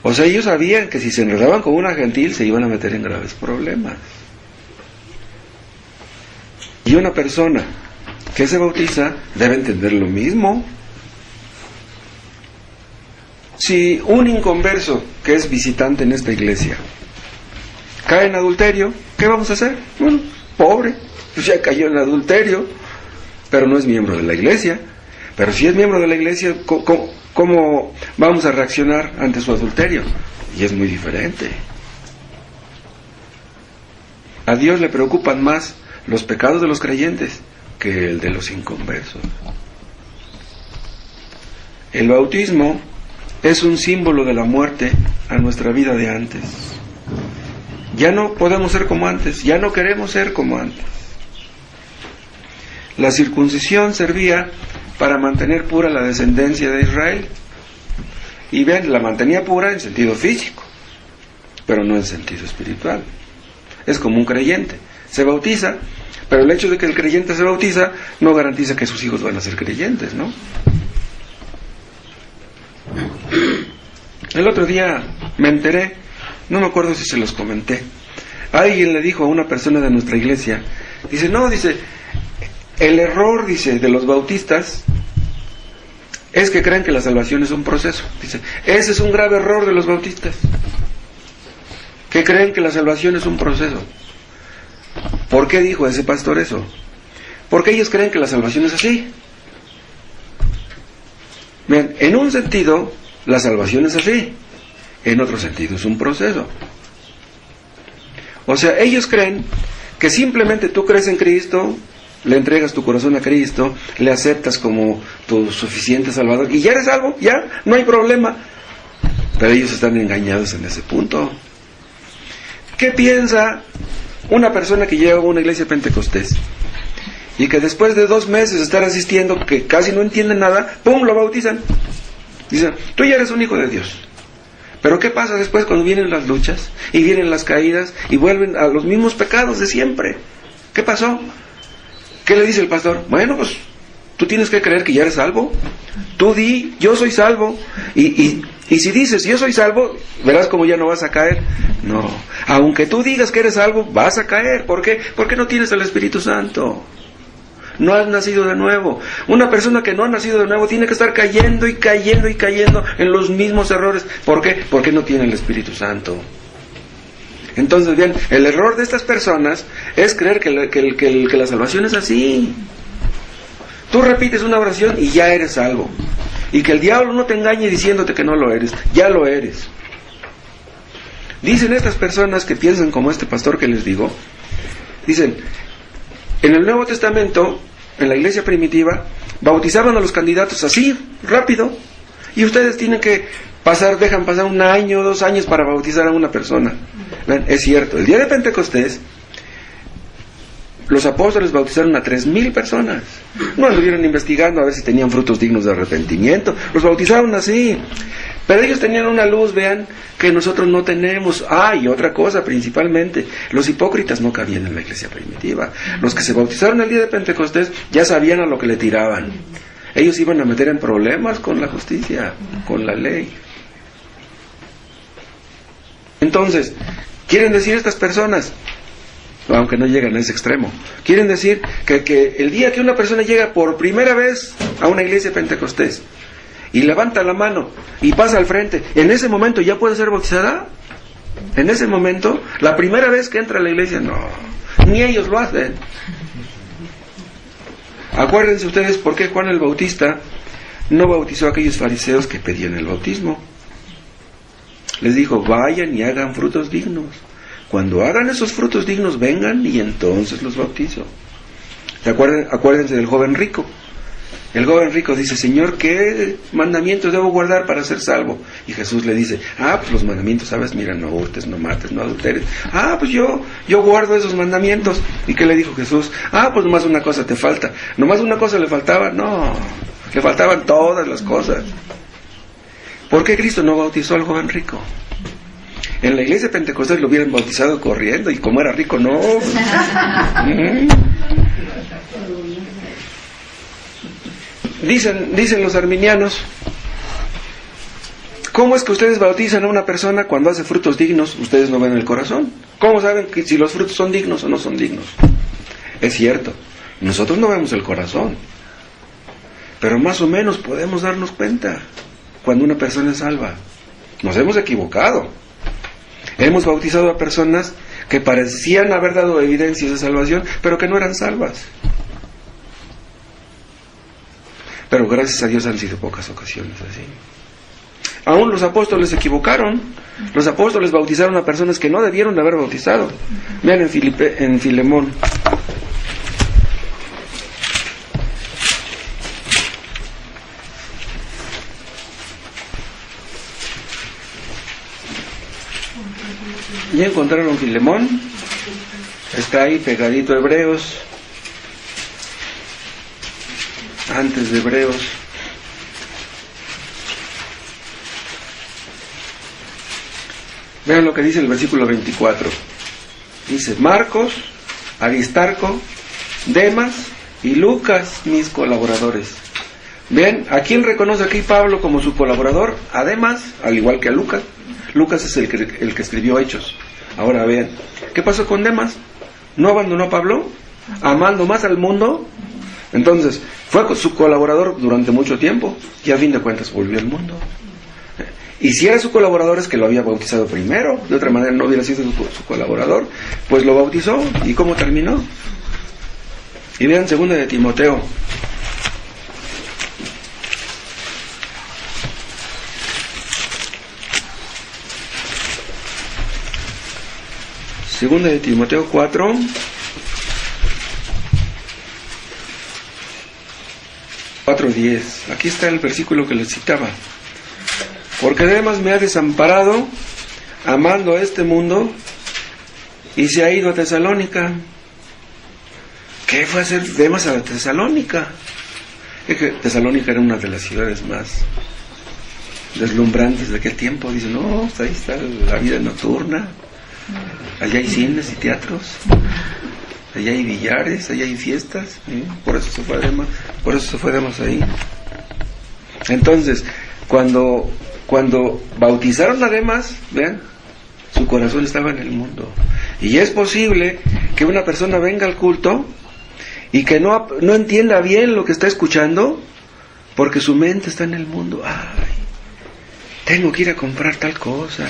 O sea, ellos sabían que si se enredaban con una gentil se iban a meter en graves problemas. Y una persona que se bautiza debe entender lo mismo. Si un inconverso que es visitante en esta iglesia cae en adulterio, ¿qué vamos a hacer? Bueno, pobre, pues ya cayó en adulterio, pero no es miembro de la iglesia. Pero si es miembro de la iglesia, ¿cómo vamos a reaccionar ante su adulterio? Y es muy diferente. A Dios le preocupan más los pecados de los creyentes que el de los inconversos. El bautismo es un símbolo de la muerte a nuestra vida de antes. Ya no podemos ser como antes, ya no queremos ser como antes. La circuncisión servía para mantener pura la descendencia de Israel. Y vean, la mantenía pura en sentido físico, pero no en sentido espiritual. Es como un creyente. Se bautiza, pero el hecho de que el creyente se bautiza no garantiza que sus hijos van a ser creyentes, ¿no? El otro día me enteré, no me acuerdo si se los comenté, alguien le dijo a una persona de nuestra iglesia, dice, el error, dice, de los bautistas es que creen que la salvación es un proceso. Dice, ese es un grave error de los bautistas, que creen que la salvación es un proceso. ¿Por qué dijo ese pastor eso? Porque ellos creen que la salvación es así. Bien, en un sentido, la salvación es así. En otro sentido, es un proceso. O sea, ellos creen que simplemente tú crees en Cristo, le entregas tu corazón a Cristo, le aceptas como tu suficiente Salvador, y ya eres salvo, ya, no hay problema. Pero ellos están engañados en ese punto. ¿Qué piensa una persona que llega a una iglesia pentecostés y que después de 2 meses de estar asistiendo, que casi no entiende nada, ¡pum!, lo bautizan? Dicen, tú ya eres un hijo de Dios. Pero ¿qué pasa después cuando vienen las luchas y vienen las caídas y vuelven a los mismos pecados de siempre? ¿Qué pasó? ¿Qué le dice el pastor? Bueno, pues tú tienes que creer que ya eres salvo. Tú di, yo soy salvo. Y si dices, yo soy salvo, verás como ya no vas a caer. No, aunque tú digas que eres salvo, vas a caer. ¿Por qué? Porque no tienes el Espíritu Santo. No has nacido de nuevo. Una persona que no ha nacido de nuevo tiene que estar cayendo y cayendo y cayendo en los mismos errores. ¿Por qué? Porque no tiene el Espíritu Santo. Entonces, bien, el error de estas personas es creer que la salvación es así. Tú repites una oración y ya eres salvo. Y que el diablo no te engañe diciéndote que no lo eres. Ya lo eres. Dicen estas personas que piensan como este pastor que les digo, dicen, en el Nuevo Testamento, en la iglesia primitiva, bautizaban a los candidatos así, rápido, y ustedes tienen que dejan pasar 1 año, 2 años para bautizar a una persona. ¿Ven? Es cierto, el día de Pentecostés, los apóstoles bautizaron a 3,000 personas. No anduvieron investigando a ver si tenían frutos dignos de arrepentimiento, los bautizaron así. Pero ellos tenían una luz, vean, que nosotros no tenemos. Y otra cosa, principalmente, los hipócritas no cabían en la iglesia primitiva. Los que se bautizaron el día de Pentecostés ya sabían a lo que le tiraban. Ellos iban a meter en problemas con la justicia, con la ley. Entonces, quieren decir estas personas aunque no llegan a ese extremo. Quieren decir que el día que una persona llega por primera vez a una iglesia de Pentecostés y levanta la mano y pasa al frente, ¿en ese momento ya puede ser bautizada? En ese momento, la primera vez que entra a la iglesia, no, ni ellos lo hacen. Acuérdense ustedes por qué Juan el Bautista no bautizó a aquellos fariseos que pedían el bautismo. Les dijo, vayan y hagan frutos dignos. Cuando hagan esos frutos dignos, vengan y entonces los bautizo. Acuérdense del joven rico. El joven rico dice, Señor, ¿qué mandamientos debo guardar para ser salvo? Y Jesús le dice, pues los mandamientos, ¿sabes? Mira, no hurtes, no mates, no adulteres. Pues yo guardo esos mandamientos. ¿Y qué le dijo Jesús? Pues nomás una cosa te falta. ¿Nomás una cosa le faltaba? No, le faltaban todas las cosas. ¿Por qué Cristo no bautizó al joven rico? En la iglesia de Pentecostés lo hubieran bautizado corriendo, y como era rico, no. Dicen los arminianos, ¿cómo es que ustedes bautizan a una persona cuando hace frutos dignos? Ustedes no ven el corazón. ¿Cómo saben que si los frutos son dignos o no son dignos? Es cierto, nosotros no vemos el corazón, pero más o menos podemos darnos cuenta cuando una persona es salva. Nos hemos equivocado. Hemos bautizado a personas que parecían haber dado evidencias de salvación, pero que no eran salvas. Pero gracias a Dios han sido pocas ocasiones así. Aún los apóstoles se equivocaron. Los apóstoles bautizaron a personas que no debieron de haber bautizado. Vean en Filemón. ¿Ya encontraron Filemón? Está ahí pegadito a Hebreos. Antes de Hebreos. Vean lo que dice el versículo 24. Dice, Marcos, Aristarco, Demas y Lucas, mis colaboradores. Vean, ¿a quién reconoce aquí Pablo como su colaborador? A Demas, al igual que a Lucas. Lucas es el que escribió Hechos. Ahora vean, ¿qué pasó con Demas? ¿No abandonó a Pablo? ¿Amando más al mundo? Entonces, fue su colaborador durante mucho tiempo y a fin de cuentas volvió al mundo. Y si era su colaborador es que lo había bautizado primero, de otra manera no hubiera sido su colaborador, pues lo bautizó. ¿Y cómo terminó? Y vean 2 de Timoteo. Segunda de Timoteo 4. Aquí está el versículo que les citaba. Porque Demas me ha desamparado, amando a este mundo, y se ha ido a Tesalónica. ¿Qué fue a hacer Demas a Tesalónica? Es que Tesalónica era una de las ciudades más deslumbrantes de aquel tiempo. Dicen, no, ahí está la vida nocturna. Allá hay cines y teatros. Allá hay billares, allá hay fiestas. Por eso se fue Demas ahí. Entonces, cuando bautizaron a Demas, vean, su corazón estaba en el mundo. Y es posible que una persona venga al culto y que no entienda bien lo que está escuchando, porque su mente está en el mundo. Tengo que ir a comprar tal cosa,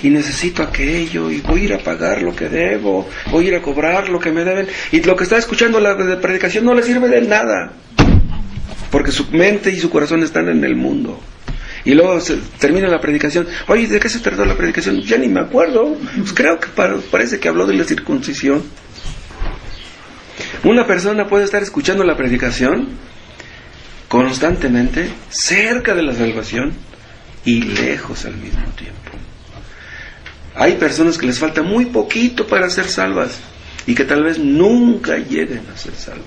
y necesito aquello, y voy a ir a pagar lo que debo, voy a ir a cobrar lo que me deben, y lo que está escuchando la predicación no le sirve de nada, porque su mente y su corazón están en el mundo. Y luego termina la predicación. Oye, ¿de qué se trató la predicación? Ya ni me acuerdo. Pues creo que parece que habló de la circuncisión. Una persona puede estar escuchando la predicación constantemente, cerca de la salvación y lejos al mismo tiempo. Hay personas que les falta muy poquito para ser salvas y que tal vez nunca lleguen a ser salvas.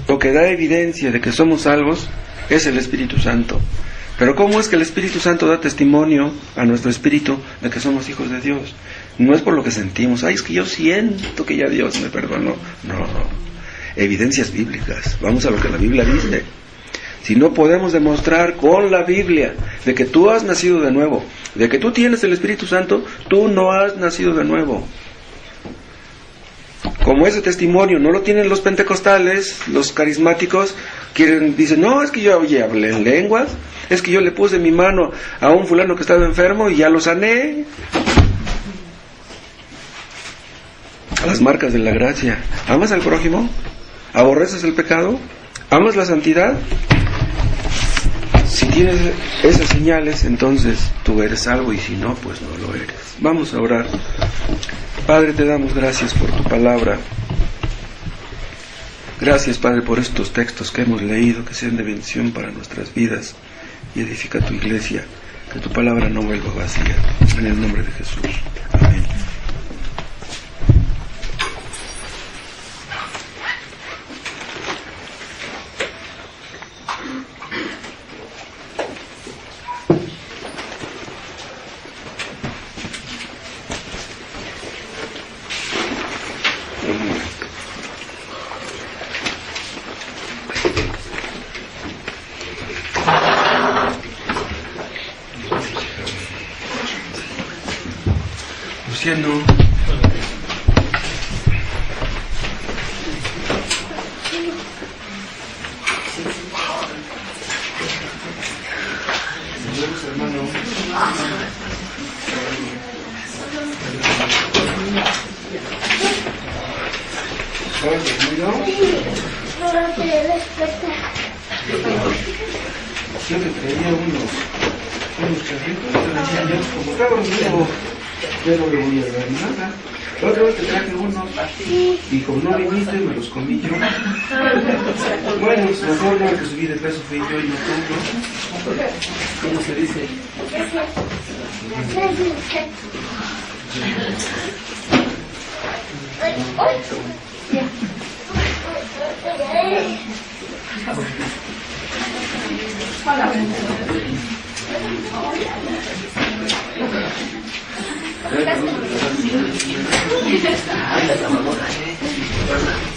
Lo que da evidencia de que somos salvos es el Espíritu Santo. Pero ¿cómo es que el Espíritu Santo da testimonio a nuestro espíritu de que somos hijos de Dios? No es por lo que sentimos. Es que yo siento que ya Dios me perdonó. No. Evidencias bíblicas. Vamos a lo que la Biblia dice. Si no podemos demostrar con la Biblia de que tú has nacido de nuevo, de que tú tienes el Espíritu Santo, tú no has nacido de nuevo. Como ese testimonio no lo tienen los pentecostales, los carismáticos, dicen, no, es que yo hablé en lenguas, es que yo le puse mi mano a un fulano que estaba enfermo y ya lo sané. A las marcas de la gracia. ¿Amas al prójimo? ¿Aborreces el pecado? ¿Amas la santidad? Si tienes esas señales, entonces tú eres salvo, y si no, pues no lo eres. Vamos a orar. Padre, te damos gracias por tu palabra. Gracias, Padre, por estos textos que hemos leído, que sean de bendición para nuestras vidas, y edifica tu iglesia, que tu palabra no vuelva vacía. En el nombre de Jesús. Amén. Luciano. Hermano. Yo te traía unos carritos, pero decía yo, como estaba nuevo, ya no le voy a dar nada. La otra vez te traje unos y como no viniste, me los comí yo. Bueno, mejor no, que subí de peso fui yo y no tú, ¿no? ¿Cómo se dice? Hola.